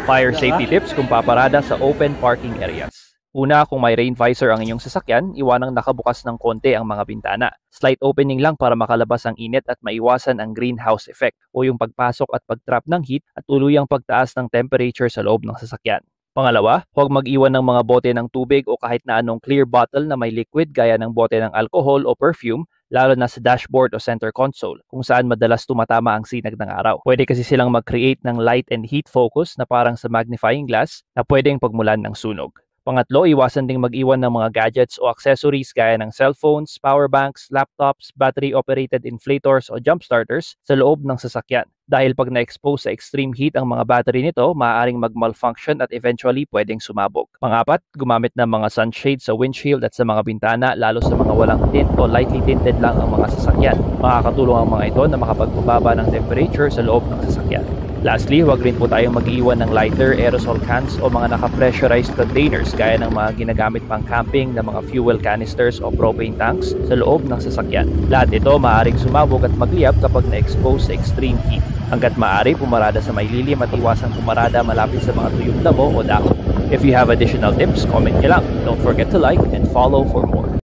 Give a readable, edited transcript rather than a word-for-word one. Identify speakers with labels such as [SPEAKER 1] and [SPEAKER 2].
[SPEAKER 1] Fire safety tips kung paparada sa open parking areas. Una, kung may rain visor ang inyong sasakyan, iwanang nakabukas ng konti ang mga bintana. Slight opening lang para makalabas ang init at maiwasan ang greenhouse effect o yung pagpasok at pagtrap ng heat at tuluyang pagtaas ng temperature sa loob ng sasakyan. Pangalawa, huwag mag-iwan ng mga bote ng tubig o kahit na anong clear bottle na may liquid gaya ng bote ng alcohol o perfume, lalo na sa dashboard o center console kung saan madalas tumatama ang sinag ng araw. Pwede kasi silang mag-create ng light and heat focus na parang sa magnifying glass na pwedeng pagmulan ng sunog. Pangatlo, iwasan ding mag-iwan ng mga gadgets o accessories gaya ng cellphones, powerbanks, laptops, battery-operated inflators o jump starters sa loob ng sasakyan. Dahil pag na-expose sa extreme heat ang mga battery nito, maaaring mag-malfunction at eventually pwedeng sumabog. Pangapat, gumamit ng mga sunshade sa windshield at sa mga bintana lalo sa mga walang tint o lightly tinted lang ang mga sasakyan. Makakatulong ang mga ito na makapagpababa ng temperature sa loob ng sasakyan. Lastly, huwag rin po tayong mag-iwan ng lighter, aerosol cans o mga naka-pressurized containers gaya ng mga ginagamit pang camping na mga fuel canisters o propane tanks sa loob ng sasakyan. Lahat ito maaaring sumabog at magliyab kapag na-expose sa extreme heat. Hanggat maaari, pumarada sa may lilim at iwasang pumarada malapit sa mga tuyong damo o dahon. If you have additional tips, comment nyo lang. Don't forget to like and follow for more.